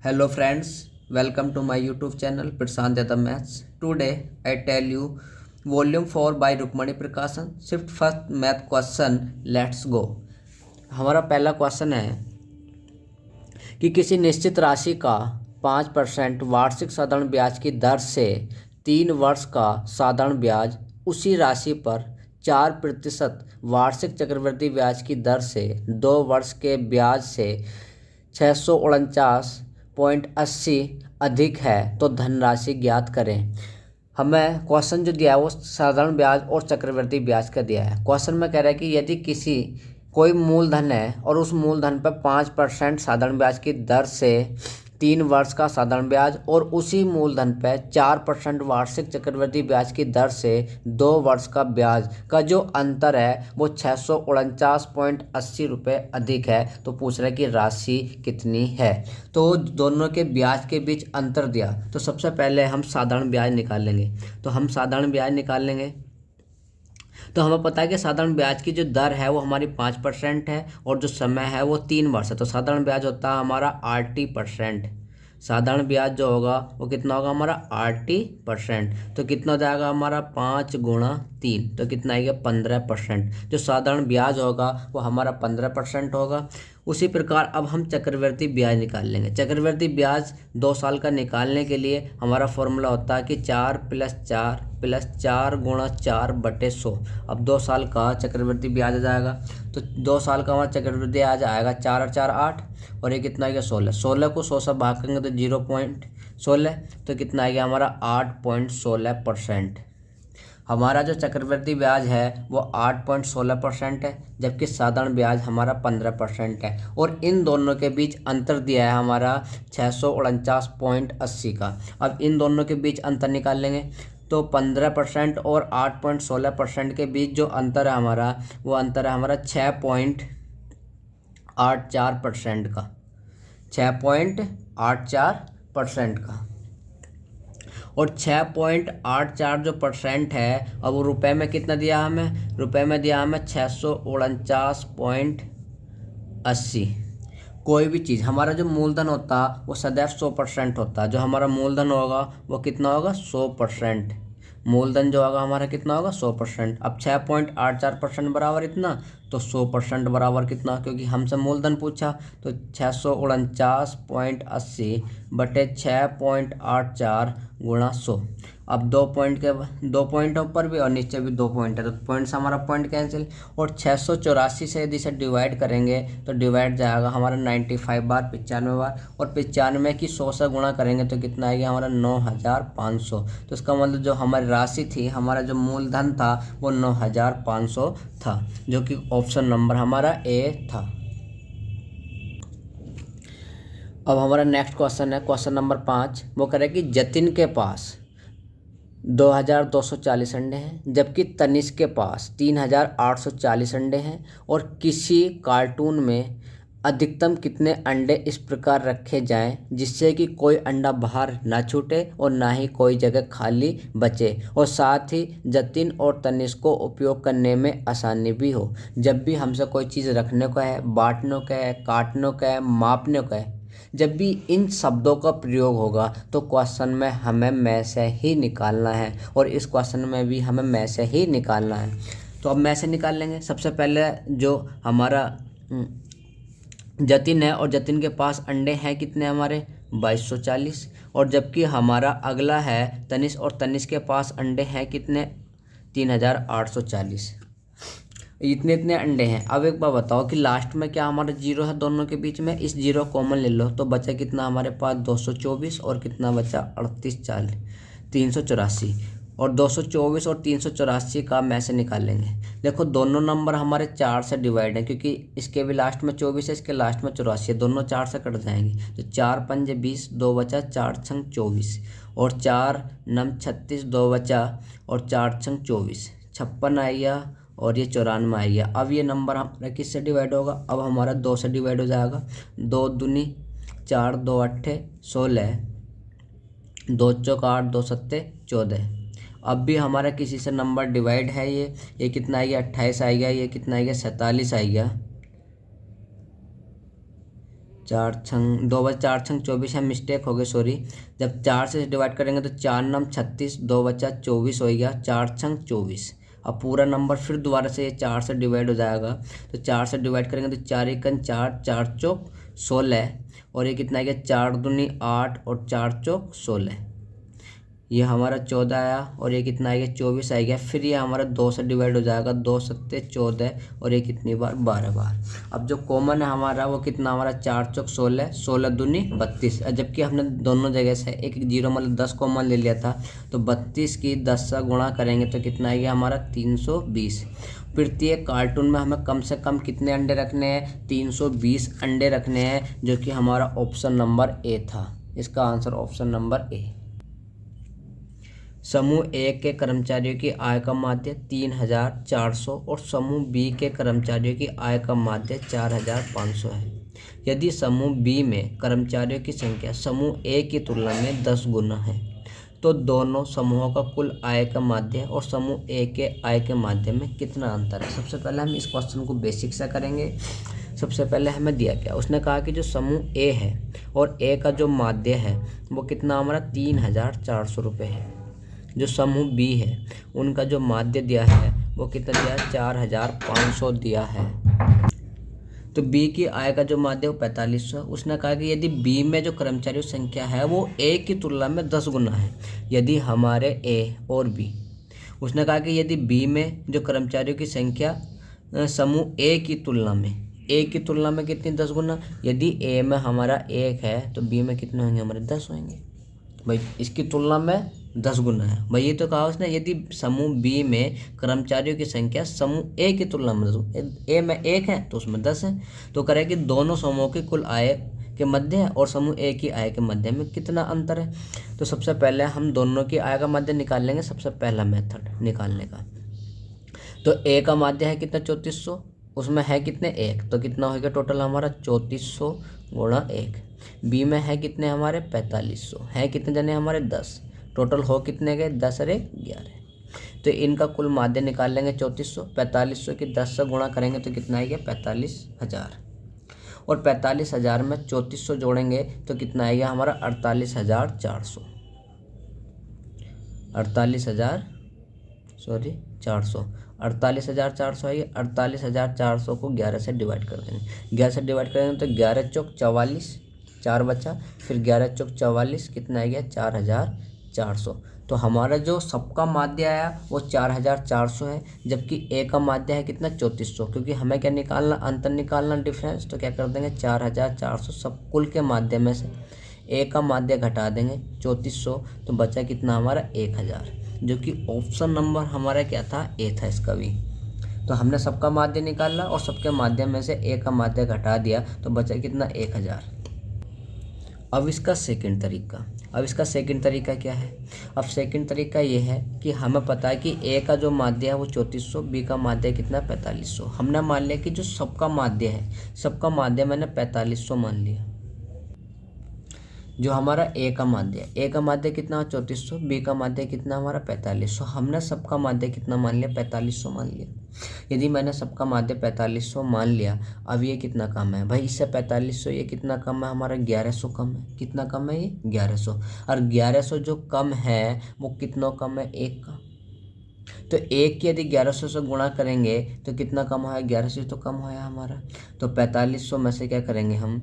Hello friends, welcome to my YouTube channel Prashant Yadav Maths. Today I tell you Volume 4 by Rukmani Prakashan. Shift first math question. Let's go. हमारा पहला question है कि किसी निश्चित राशि का 5% वार्षिक साधारण ब्याज की दर से 3 वर्ष का साधारण ब्याज उसी राशि पर 4% वार्षिक चक्रवृद्धि ब्याज की दर से 2 वर्ष के ब्याज से 649.80 अधिक है तो धनराशि ज्ञात करें। हमें क्वेश्चन जो दिया है वो साधारण ब्याज और चक्रवृद्धि ब्याज का दिया है। क्वेश्चन में कह रहा है कि यदि कोई मूलधन है और उस मूलधन पर 5% साधारण ब्याज की दर से 3 वर्ष का साधारण ब्याज और उसी मूलधन पर 4% वार्षिक चक्रवृद्धि ब्याज की दर से 2 वर्ष का ब्याज का जो अंतर है वो 649.80 रुपये अधिक है, तो पूछ रहा है कि राशि कितनी है। तो दोनों के ब्याज के बीच अंतर दिया, तो सबसे पहले हम साधारण ब्याज निकाल लेंगे। तो हम साधारण ब्याज निकाल लेंगे तो हमें पता है कि साधारण ब्याज की जो दर है वो हमारी 5% है और जो समय है वो 3 वर्ष है। तो साधारण ब्याज होता है हमारा 80%। साधारण ब्याज जो होगा वो कितना होगा हमारा 80%। तो कितना हो जाएगा हमारा 5 गुणा 3, तो कितना आएगा 15%। जो साधारण ब्याज होगा वो हमारा 15% होगा। उसी प्रकार अब हम चक्रवृद्धि ब्याज निकाल लेंगे। चक्रवृद्धि ब्याज 2 साल का निकालने के लिए हमारा फॉर्मूला होता है कि 4 + 4 गुणा 4/100। अब 2 साल का चक्रवृद्धि ब्याज आ जाएगा, तो 2 साल का हमारा चक्रवृद्धि ब्याज आएगा 4 और 4 8 और ये कितना आएगा 16। 16 को 100 से भाग करेंगे तो 0.16, तो कितना आएगा हमारा 8.16%। हमारा जो चक्रवृद्धि ब्याज है वो 8.16% है, जबकि साधारण ब्याज हमारा 15% है। और इन दोनों के बीच अंतर दिया है हमारा 649.80 का। अब इन दोनों के बीच अंतर निकाल लेंगे, तो 15% और 8.16% के बीच जो अंतर है हमारा वो अंतर है हमारा 6.84% का। 6.84% का और 6.84 जो परसेंट है, अब वो रुपए में कितना दिया हमें, रुपए में दिया हमें 649.80। कोई भी चीज़ हमारा जो मूलधन होता वो सदैव 100% होता। जो हमारा मूलधन होगा वो कितना होगा 100%। मूलधन जो होगा हमारा कितना होगा 100%। अब 6.84% बराबर इतना, तो 100% बराबर कितना, क्योंकि हमसे मूलधन पूछा, तो 649.80 बटे 6.84 गुणा 100। अब 2 पॉइंट ऊपर भी और नीचे भी 2 पॉइंट है, तो पॉइंट से हमारा पॉइंट कैंसिल। और 684 से यदि इसे डिवाइड करेंगे तो डिवाइड जाएगा हमारा 95 बार, 95 बार, और 95 की 100 से गुणा करेंगे तो कितना आएगा हमारा 9500। तो इसका मतलब जो हमारी राशि थी, हमारा जो मूलधन था वो 9500 था, जो कि ऑप्शन नंबर हमारा ए था। अब हमारा नेक्स्ट क्वेश्चन है क्वेश्चन नंबर 5। वो कह रहा है कि जतिन के पास 2240 अंडे हैं, जबकि तनिष्क के पास 3840 अंडे हैं, और किसी कार्टून में अधिकतम कितने अंडे इस प्रकार रखे जाएं जिससे कि कोई अंडा बाहर ना छूटे और ना ही कोई जगह खाली बचे, और साथ ही जतिन और तनिष्क को उपयोग करने में आसानी भी हो। जब भी हमसे कोई चीज़ रखने को है, बांटने को है, काटने को है, मापने को है, जब भी इन शब्दों का प्रयोग होगा तो क्वेश्चन में हमें में से ही निकालना है, और इस क्वेश्चन में भी हमें में से ही निकालना है। तो अब में से निकाल लेंगे। सबसे पहले जो हमारा जतिन है, और जतिन के पास अंडे हैं कितने हमारे 2240, और जबकि हमारा अगला है तनिष्क, और तनिष्क के पास अंडे हैं कितने 3840। इतने इतने अंडे हैं। अब एक बार बताओ कि लास्ट में क्या हमारा जीरो है दोनों के बीच में, इस जीरो कॉमन ले लो तो बचा कितना हमारे पास 224, और कितना बचा 384, और 224 और 384 का में से निकाल लेंगे। देखो दोनों नंबर हमारे 4 से डिवाइड हैं, क्योंकि इसके भी लास्ट में 24 है, इसके लास्ट में 84 है, दोनों 4 से कट जाएंगे। तो 4 पंजे 20, 2 बचा, 4 छंग 24, और 4 नम 36, 2 बचा, और 4 छंग 24, 56 आएगा, और ये 94 आएगा। अब ये नंबर हमारा किससे डिवाइड होगा, अब हमारा 2 से डिवाइड हो जाएगा। 2 दूनी 4, 2 अट्ठे 16, 2 चौक 8, 2 सत्ते 14। अब भी हमारा किसी से नंबर डिवाइड है, ये कितना आएगा 28 आएगा, ये कितना आएगा 47 आएगा, चार छंग 2 × 4 = 24 है, मिस्टेक हो गई, सॉरी। जब 4 से डिवाइड करेंगे तो 4 × 9 = 36, 2 बचा 24 हो गया, 4 × 24। अब पूरा नंबर फिर दोबारा से ये 4 से डिवाइड हो जाएगा, तो 4 से डिवाइड करेंगे तो 4 × 1 = 4, 4 चौक 16, और ये कितना आ गया 4 दूनी 8 और 4 चौक 16। ये हमारा 14 आया, और ये कितना आ गया 24 आ गया। फिर ये हमारा 2 से डिवाइड हो जाएगा, 2 × 7 = 14, और ये कितनी बार 12 बार। अब जो कॉमन है हमारा वो कितना हमारा 4 चौक 16, 16 दूनी 32, जबकि हमने दोनों जगह से एक एक जीरो मतलब 10 कॉमन ले लिया था, तो 32 की 10 से गुणा करेंगे तो कितना आ गया हमारा 320। प्रत्येक कार्टून में हमें कम से कम कितने अंडे रखने हैं, 320 अंडे रखने हैं, जो कि हमारा ऑप्शन नंबर ए था। इसका आंसर ऑप्शन नंबर ए। समूह ए के कर्मचारियों की आय का माध्य 3400 और समूह बी के कर्मचारियों की आय का माध्य 4500 है। यदि समूह बी में कर्मचारियों की संख्या समूह ए की तुलना में 10 गुना है, तो दोनों समूहों का कुल आय का माध्य और समूह ए के आय के माध्य में कितना अंतर है। सबसे पहले हम इस क्वेश्चन को बेसिक से करेंगे। सबसे पहले हमें दिया क्या, उसने कहा कि जो समूह ए है और ए का जो माध्य है वो कितना हमारा 3400 रुपये है। जो समूह बी है उनका जो माध्य दिया है वो कितना दिया है, 4500 दिया है। तो बी की आय का जो माध्य वो 4500। उसने कहा कि यदि बी में जो कर्मचारियों की संख्या है वो ए की तुलना में 10 गुना है। यदि हमारे ए और बी, उसने कहा कि यदि बी में जो कर्मचारियों की संख्या समूह ए की तुलना में कितनी 10 गुना। यदि ए में हमारा 1 है तो बी में कितने होंगे हमारे 10 होंगे भाई, इसकी तुलना में 10 गुना है भाई। ये तो कहा उसने यदि समूह बी में कर्मचारियों की संख्या समूह ए की तुलना में 10, ए में 1 है तो उसमें 10 है, तो करें कि दोनों समूहों की कुल आय के मध्य है और समूह ए की आय के मध्य में कितना अंतर है। तो सबसे पहले हम दोनों की आय का मध्य निकाल लेंगे। सबसे पहला मेथड निकालने का, तो ए का माध्य है कितना 3400, उसमें है कितने 1, तो कितना हो गया टोटल हमारा 3400 × 1। बी में है कितने हमारे 4500, है कितने जने हमारे 10, टोटल हो कितने गए 10 और 1 11। तो इनका कुल माध्य निकाल लेंगे 3400। 4500 की 10 से गुणा करेंगे तो कितना आएगा 45,000, और 45,000 में 3400 जोड़ेंगे तो कितना आएगा हमारा 48,400। 48,400 आइए। 48,400 को 11 से डिवाइड कर देंगे। 11 से डिवाइड करेंगे तो 11 चौक 44, 4 बचा, फिर 11 चौक 44 कितना आ गया 4,400। तो हमारा जो सबका माध्य आया वो 4,400 है, जबकि ए का माध्य है कितना 3400। क्योंकि हमें क्या निकालना, अंतर निकालना, डिफरेंस। तो क्या कर देंगे 4,400 सब कुल के माध्य में से ए का माध्य घटा देंगे 3400, तो बचा कितना हमारा 1000, जो कि ऑप्शन नंबर हमारा क्या था ए था इसका भी। तो हमने सबका माध्य निकाला और सबके माध्यम में से ए का माध्य घटा दिया तो बचा कितना 1000। अब इसका सेकंड तरीका क्या है। अब सेकंड तरीका ये है कि हमें पता है कि ए का जो माध्य है वो 3400, बी का माध्य कितना 4500। हमने मान लिया कि जो सबका माध्य है, सबका माध्य मैंने 4500 मान लिया। जो हमारा ए का माध्य कितना 3400, बी का माध्य कितना हमारा 4500। हमने सबका माध्य कितना मान लिया 4500 मान लिया। यदि मैंने सबका माध्य 4500 मान लिया, अब ये कितना कम है भाई इससे 4500, ये कितना कम है हमारा 1100 कम है। कितना कम है ये 1100, और 1100 जो कम है वो कितना कम है 1 का। तो 1 की यदि 1100 से गुणा करेंगे तो कितना कम होगा 1100 तो कम होया हमारा। तो 4500 में से क्या करेंगे हम,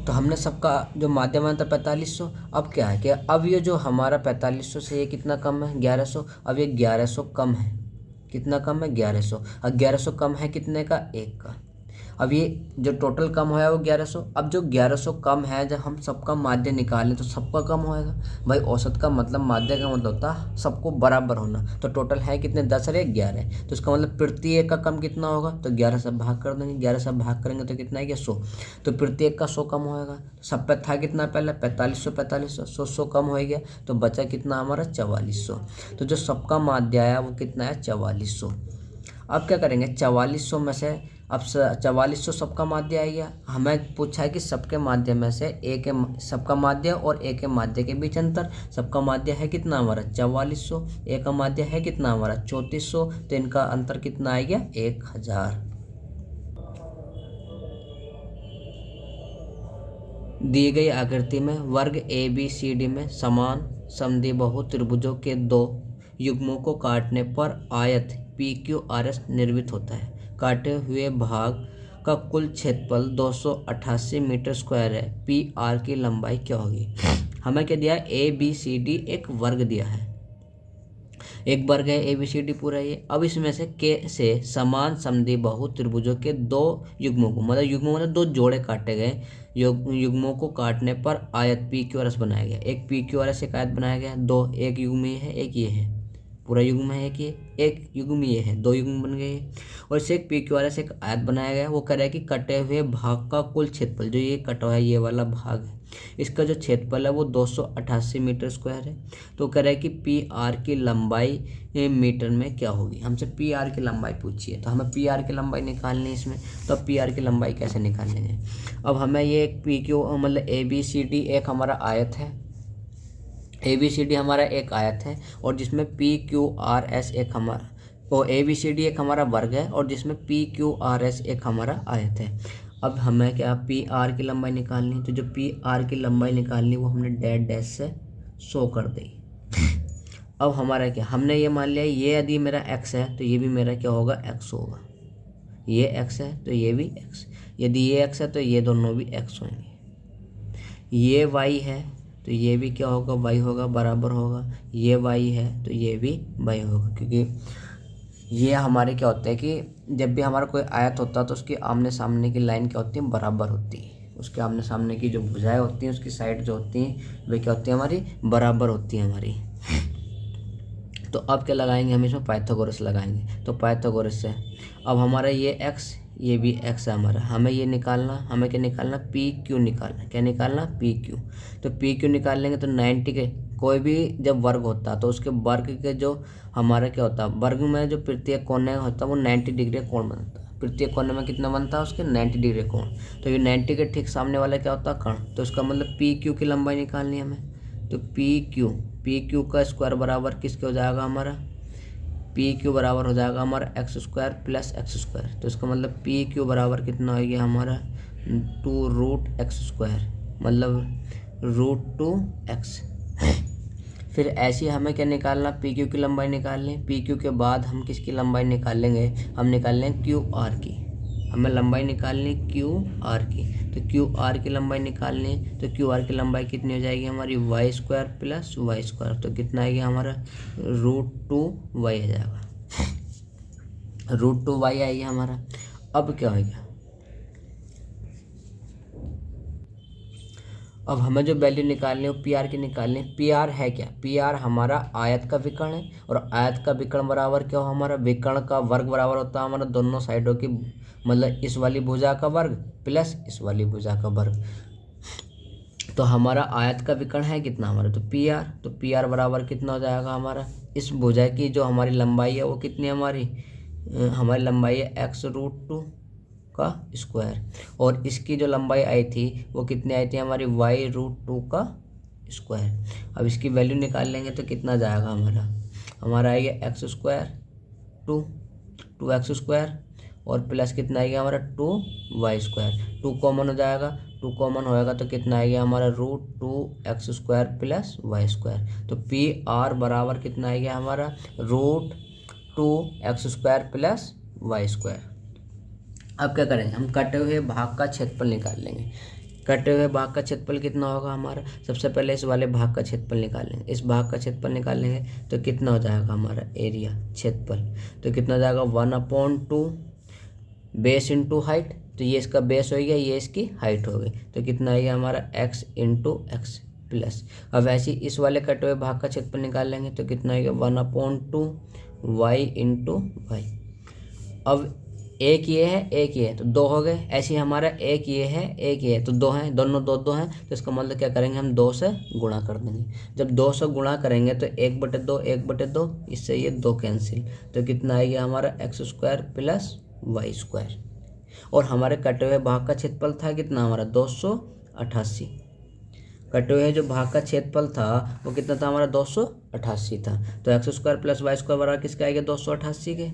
तो हमने सबका जो माध्यम था 4500। अब क्या है कि अब ये जो हमारा 4500 से ये कितना कम है 1100, अब ये 1100 कम है, कितना कम है 1100, और 1100 कम है कितने का 1 का। अब ये जो टोटल कम होया वो 1100। अब जो 1100 कम है, जब हम सबका माध्य निकालें तो सबका कम होएगा भाई। औसत का मतलब, माध्य का मतलब होता है सबको बराबर होना। तो टोटल है कितने 10 और 1 11, तो इसका मतलब प्रत्येक का कम कितना होगा, तो 11 से भाग कर देंगे। 11 से भाग करेंगे तो कितना है 100, तो प्रत्येक का 100 कम होएगा। सब पे था कितना पहले 4500, 100 कम हो गया तो बचा कितना हमारा 4400। तो जो सबका माध्य आया वो कितना है 4400। अब क्या करेंगे 4400 में से, अब 4400 सबका माध्य आ गया। हमें पूछा है कि सबके माध्य में से ए के, सबका माध्य और ए के माध्य के बीच अंतर। सबका माध्य है कितना हमारा 4400, ए का माध्य है कितना हमारा 3400, तो इनका अंतर कितना आ गया 1000। दी गई आकृति में वर्ग ए बी सी डी में समान समद्विबाहु त्रिभुजों के दो युग्मों को काटने पर आयत पी क्यू आर एस निर्मित होता है। काटे हुए भाग का कुल क्षेत्रफल 288 मीटर स्क्वायर है। पी आर की लंबाई क्या होगी? हमें क्या दिया? ए बी सी डी एक वर्ग दिया है, एक वर्ग है ए बी सी डी पूरा ये। अब इसमें से के से समान समद्विबाहु त्रिभुजों के दो युग्मों को, मतलब युग्मों मतलब दो जोड़े काटे गए, युग्मों को काटने पर आयत पी क्यू आर एस बनाया गया। एक पी क्यू आर एस एक आयत बनाया गया, दो, एक युग्म ये है, एक ये है, पूरा युग्म है एक युग्म ये है, दो युग्म बन गए। और इससे एक पी क्यू आर एस एक आयत बनाया गया। वो कह रहा है कि कटे हुए भाग का कुल क्षेत्रफल, जो ये कटा हुआ है ये वाला भाग है, इसका जो क्षेत्रफल है वो 288 मीटर स्क्वायर है। तो कह रहा है कि पी आर की लंबाई मीटर में क्या होगी? हमसे पी आर की लंबाई पूछिए, तो हमें पी आर की लंबाई निकालनी है इसमें। तो अब पी आर की लंबाई कैसे निकालेंगे? अब हमें ये एक पी क्यू मतलब ए बी सी डी एक हमारा आयत है, ए बी सी डी हमारा एक आयत है, और जिसमें पी क्यू आर एस एक हमारा, वो ए बी सी डी एक हमारा वर्ग है, और जिसमें पी क्यू आर एस एक हमारा आयत है। अब हमें क्या पी आर की लंबाई निकालनी, तो जो पी आर की लंबाई निकालनी वो हमने डैश डैश से शो कर दी। अब हमारा क्या, हमने ये मान लिया ये यदि मेरा एक्स है तो ये भी मेरा क्या होगा? एक्स होगा। ये एक्स है तो ये भी एक्स, यदि ये एक्स है तो ये दोनों भी एक्स होंगे। ये वाई है तो ये भी क्या होगा? वाई होगा, बराबर होगा। ये वाई है तो ये भी वाई होगा, क्योंकि ये हमारे क्या होते हैं कि जब भी हमारा कोई आयत होता है तो उसकी आमने सामने की लाइन क्या होती है? बराबर होती है। उसके आमने सामने की जो भुजाएं होती हैं, उसकी साइड जो होती हैं वे क्या होती है? हमारी बराबर होती है हमारी। तो अब क्या लगाएंगे हम इसमें? पाइथागोरस लगाएंगे। तो पाइथागोरस से अब हमारा ये एक्स, ये भी एक्स है हमारा, हमें ये निकालना, हमें क्या निकालना? पी क्यू निकालना। क्या निकालना? P Q. तो पी क्यू निकाल तो 90 के कोई भी जब वर्ग होता है तो उसके वर्ग के जो हमारा क्या होता है? वर्ग में जो प्रत्येक कोने होता है वो 90 डिग्री कोण बनता है। प्रत्येक कोने में कितना बनता है? उसके 90 डिग्री कोण। तो ये 90 के ठीक सामने वाला क्या होता है? कर्ण। तो इसका मतलब पी क्यू की लंबाई निकालनी है हमें। तो पी क्यू का स्क्वायर बराबर किसके हो जाएगा? हमारा पी क्यू बराबर हो जाएगा हमारा x square plus x square. तो इसका मतलब पी क्यू बराबर कितना हो गया हमारा? 2 रूट एक्स स्क्वायर, मतलब √2x। फिर ऐसे हमें क्या निकालना? पी क्यू की लंबाई निकाल लें। पी क्यू के बाद हम किसकी लंबाई निकालेंगे? हम निकाल लें क्यू आर की। हमें लंबाई निकालनी क्यू आर की। तो क्यू आर की लंबाई निकालनी, तो क्यू आर की लंबाई कितनी हो जाएगी हमारी? Y square plus Y square. तो कितना आएगा हमारा? √2y आ जाएगा, √2y आएगी हमारा। अब क्या होगा? अब हमें जो वैल्यू निकालनी है वो पी आर की निकालनी है। पी आर है क्या? पी आर हमारा आयत का विकर्ण है, और आयत का विकर्ण बराबर क्या हो? हमारा विकर्ण का वर्ग बराबर होता है हमारा दोनों साइडों की, मतलब इस वाली भुजा का वर्ग प्लस इस वाली भुजा का वर्ग। तो हमारा आयत का विकर्ण है कितना हमारा? तो पी आर। तो पी आर बराबर कितना हो जाएगा हमारा? इस भुजा की जो हमारी लंबाई है वो कितनी है हमारी? हमारी लंबाई है x√2 का स्क्वायर, और इसकी जो लंबाई आई थी वो कितनी आई थी हमारी? y√2 का स्क्वायर। अब इसकी वैल्यू निकाल लेंगे तो कितना जाएगा हमारा आएगा x स्क्वायर 2x स्क्वायर, और प्लस कितना आएगा हमारा? 2y square. 2 कॉमन हो जाएगा, 2 कॉमन होएगा तो कितना आएगा हमारा? √2x square plus Y square. तो पी आर बराबर कितना आएगा हमारा? √2x square plus Y square. अब क्या करेंगे? हम कटे हुए भाग का क्षेत्रफल निकाल लेंगे। कटे हुए भाग का क्षेत्रफल कितना होगा हमारा? सबसे पहले इस वाले भाग का क्षेत्रफल निकाल लेंगे। इस भाग का क्षेत्रफल निकाल लेंगे तो कितना हो जाएगा हमारा? एरिया, क्षेत्रफल। तो कितना हो जाएगा? 1/2 बेस इंटू हाइट। तो ये इसका बेस हो गया, ये इसकी हाइट हो गई। तो कितना आएगा हमारा? x into x plus. अब ऐसे इस वाले कटे हुए भाग का क्षेत्रफल निकाल लेंगे तो कितना आएगा? 1/2 y इंटू वाई। अब एक ये है, एक ये है, तो 2 हो गए। ऐसे ही हमारा एक ये है, एक ये है, तो 2 हैं, दोनों 2 हैं। तो इसका मतलब क्या करेंगे? हम 2 से गुणा कर देंगे। जब 2 से गुणा करेंगे तो 1/2 1/2, इससे ये 2 कैंसिल। तो कितना आएगा हमारा? x square plus Y square. और हमारे कटे हुए भाग का क्षेत्रफल था कितना हमारा? 288। कटे हुए जो भाग का क्षेत्रफल था वो कितना था हमारा? 288 था। तो x square plus Y square बराबर किसका आएगा? 288 के।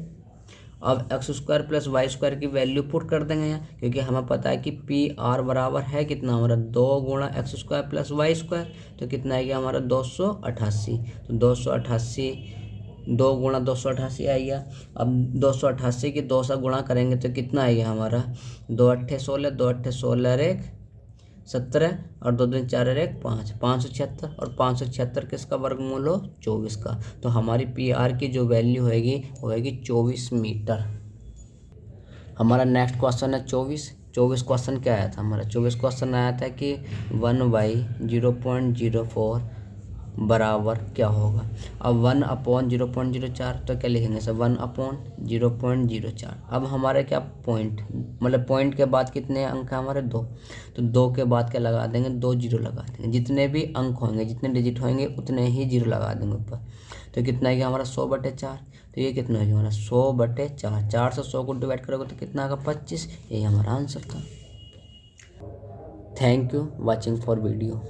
अब X square plus Y square की वैल्यू पुट कर देंगे यहाँ, क्योंकि हमें पता है कि पी आर बराबर है कितना हमारा 2 गुणा X square plus Y square, तो कितना आएगा हमारा 288। तो 288 2 गुणा 288 आएगा। अब 288 की 2 से गुणा करेंगे तो कितना आएगा हमारा 2 अट्ठे 16, 2 अट्ठे 16 एक 17 और 2 दूनी 4 एक 5, 576 और 576 किसका वर्गमूल हो 24 का। तो हमारी पी आर की जो वैल्यू होएगी वो होएगी 24 मीटर। हमारा नेक्स्ट क्वेश्चन है 24 क्वेश्चन क्या आया था हमारा 24 क्वेश्चन आया था कि 1/0.04 बराबर क्या होगा। अब 1/0.04 तो क्या लिखेंगे सर 1/0.04। अब हमारे क्या पॉइंट मतलब पॉइंट के बाद कितने अंक हैं हमारे 2, तो 2 के बाद क्या लगा देंगे 2 जीरो लगा देंगे। जितने भी अंक होंगे जितने डिजिट होंगे उतने ही जीरो लगा देंगे ऊपर। तो कितना है कि हमारा 100/4, तो ये कितना है कि हमारा 100/4, 4 से 100 को डिवाइड करोगे तो कितना आएगा 25। यही हमारा आंसर था। Thank you watching for video.